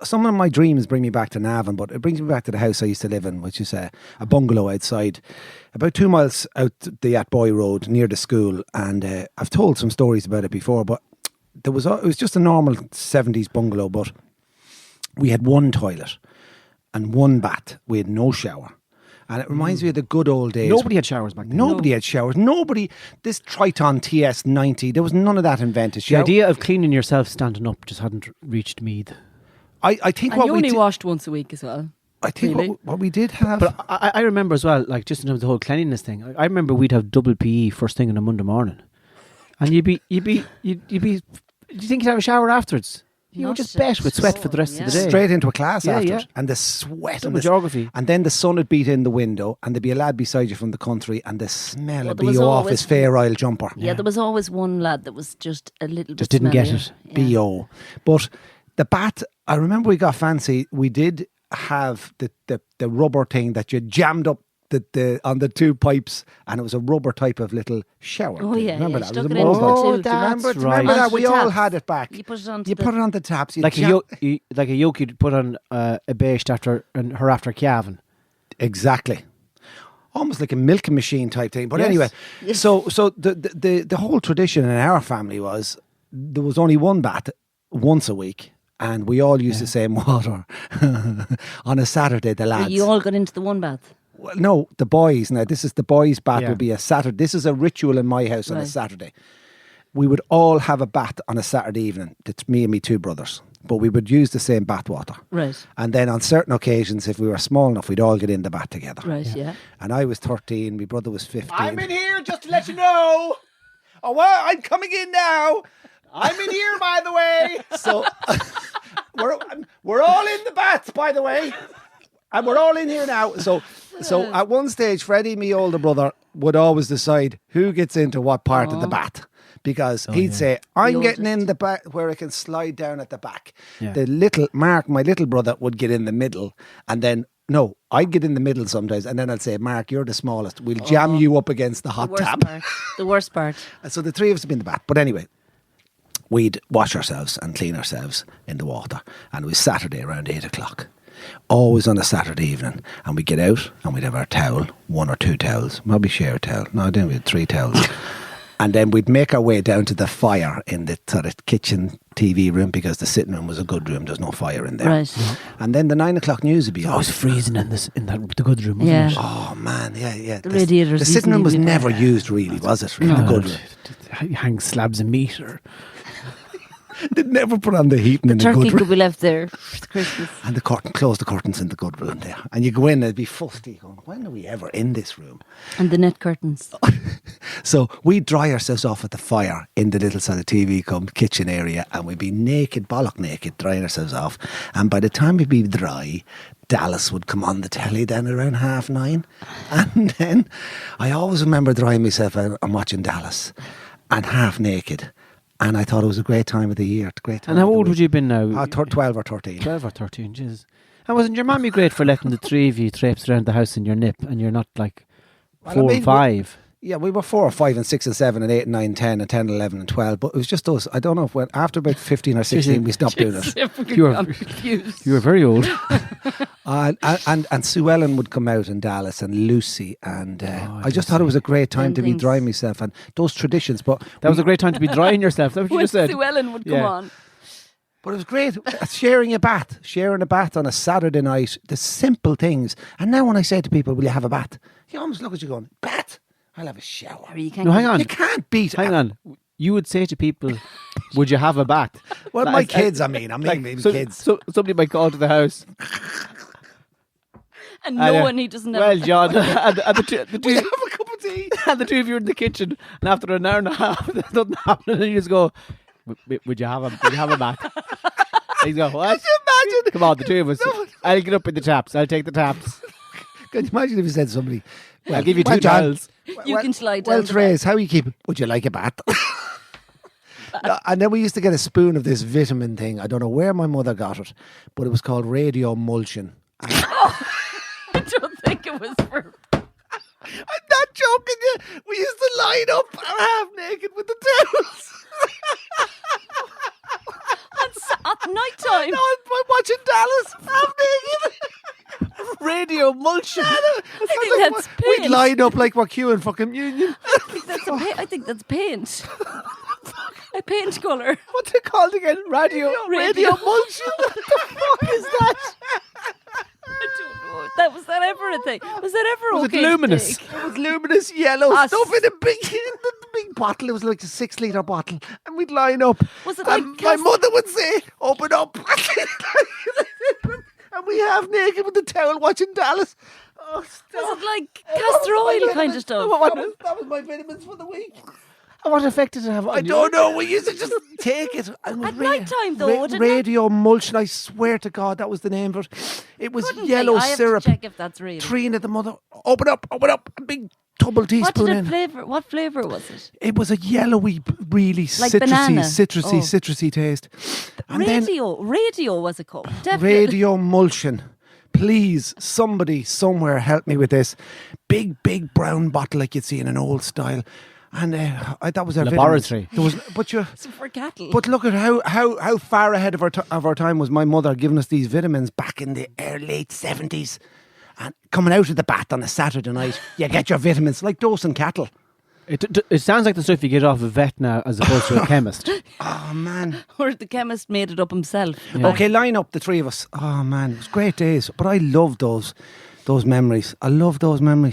some of my dreams bring me back to Navan, but it brings me back to the house I used to live in, which is a bungalow outside, about 2 miles out the Atboy Road near the school. And I've told some stories about it before, but it was just a normal 70s bungalow, but we had one toilet and one bath. We had no shower. And it reminds me of the good old days. Nobody had showers back then. Nobody had showers. This Triton TS90, there was none of that invented. The idea of cleaning yourself standing up just hadn't reached me. I think and what you we only did, washed once a week as well. I think really? what we did have. But I remember as well, like just in terms of the whole cleanliness thing. I remember we'd have double PE first thing on a Monday morning, and you'd think you'd have a shower afterwards. You would just bet with sweat for the rest of the day. Straight into a class after yeah. and the sweat and the geography. And then the sun would beat in the window and there'd be a lad beside you from the country and the smell would be was off always- his fair isle jumper. Yeah, there was always one lad that was just a little bit Just didn't get smellier. it. B.O. But the bat, I remember we got fancy. We did have the rubber thing that you jammed up on the two pipes, and it was a rubber type of little shower. Oh, thing. yeah, remember yeah, that? stuck It was it a into motor. the Do tube. you That's remember? Do you remember right. that? Onto We the all taps. had it back. You put it onto You the... put it on the taps. Like a yoke you'd put on a bashed after Cavan. Exactly. Almost like a milking machine type thing. But Yes. anyway, Yes. so the whole tradition in our family was there was only one bath once a week, and we all used the same water on a Saturday. The lads. You all got into the one bath. Well, no, the boys. Now this is the boys' bath. Yeah. Would be a Saturday. This is a ritual in my house on a Right. Saturday. We would all have a bath on a Saturday evening. It's me and my two brothers, but we would use the same bath water. Right. And then on certain occasions, if we were small enough, we'd all get in the bath together. Right, yeah. And I was 13, my brother was 15. I'm in here just to let you know. Oh, well, I'm coming in now. I'm in here, by the way. So we're all in the bath, by the way. And we're all in here now. So at one stage, Freddie, my older brother, would always decide who gets into what part of the bath. Because he'd say, I'm The getting in oldest. the back where I can slide down at the back. Yeah. The little Mark, my little brother, would get in the middle. And then, no, I'd get in the middle sometimes. And then I'd say, Mark, you're the smallest. We'll jam you up against the The hot worst tap. part. The worst part. And so the three of us would be in the bath. But anyway, we'd wash ourselves and clean ourselves in the water. And it was Saturday around 8 o'clock. Always on a Saturday evening. And we'd get out and we'd have our towel, one or two towels, maybe share a towel. No, then we had 3 towels. And then we'd make our way down to the fire in the sort of kitchen TV room, because the sitting room was a good room. There's no fire in there. Right. And then the 9 o'clock news would be It on. was freezing in the good room, wasn't Yeah. it? Oh man, yeah. The radiators The sitting room was easily- never used really, was it? Really, the good room. Hang slabs of meat or... They'd never put on the heating in the Turkey good room. could be left there for Christmas. And close the curtains in the good room there. And you go in and it'd be fusty going, when are we ever in this room? And the net curtains. So we'd dry ourselves off at the fire in the little sort of TV kitchen area, and we'd be naked, bollock naked, drying ourselves off. And by the time we'd be dry, Dallas would come on the telly then around 9:30. And then I always remember drying myself out and watching Dallas and half naked. And I thought it was a great time of the year. Great time. And how old would you have been now? 12 or 13. 12 or 13, jeez. And wasn't your mommy great for letting the three of you traipse around the house in your nip, and you're not like 4 and 5? Yeah, we were 4 or 5 and 6 and 7 and 8 and 9, 10 and 10, 11 and 12. But it was just us. I don't know if after about 15 or 16 we stopped doing it. You were very old. And Sue Ellen would come out in Dallas and Lucy. And I just thought it was a great time to be things. drying myself. And those traditions. But That was a great time to be drying yourself. That's what you When just said. Sue Ellen would come Yeah. on. But it was great. Sharing a bath on a Saturday night. The simple things. And now when I say to people, will you have a bath? You almost look at you going, bath? I'll have a shower. You can't No, hang on. You can't beat Hang on. You would say to people, would you have a bath? Well, Like, my kids, I mean maybe kids. So somebody might call to the house. And no one, he doesn't have. Well, John, and the two, Have a cup of tea. and the two of you are in the kitchen, and after an hour and a half, there's nothing happening, and you just go, would you have a bath? He's go, what? Imagine. Come on, the two of us. I'll get up in the taps. I'll take the taps. Can you imagine if you said to somebody, I'll give you well, 2 John, towels. You can slide well, down the Therese, how you keep it? Would you like a bath? No, and then we used to get a spoon of this vitamin thing. I don't know where my mother got it, but it was called radio emulsion. I don't think it was for. I'm not joking you. We used to line up half naked with the towels. And At night time. No, I'm watching Dallas. I'm naked. Radio emulsion. I think that's paint. We'd line up like we're queuing fucking Union. I think that's paint. A paint colour. What's it called again? Radio Radio. emulsion. What the fuck is that? I don't know. Was that ever a thing? Was that ever Was okay it to luminous? take? It was luminous yellow Ah, stuff in a big bottle. It was like a 6-litre bottle, and we'd line up. Was it and like my mother would say, "Open up," and we half naked with the towel watching Dallas. Oh, stop. Was it like castor oil kind of stuff? That was my vitamins for the week. And what effect did it have on I you? don't know. We used to just take it. And At night time, though, didn't it? radio emulsion. I swear to God, that was the name of it. It was Couldn't yellow be. I have syrup. to check if that's real. Trina, the mother, open up, a big double What teaspoon did it in. flavour? What flavour was it? It was a yellowy, really Like citrusy, banana? Oh. citrusy taste. And then Radio was a cup. Definitely. radio emulsion. Please, somebody somewhere help me with this. Big brown bottle like you'd see in an old style. And that was our Laboratory. vitamins. There was, It's for cattle. but look at how far ahead of our time was my mother giving us these vitamins back in the late 70s. And coming out of the bath on a Saturday night, you get your vitamins like dosing cattle. It sounds like the stuff you get off a vet now as opposed to a chemist. Oh, man. or the chemist made it up himself. Yeah. Okay, line up the three of us. Oh, man, it was great days. But I love those memories. I love those memories.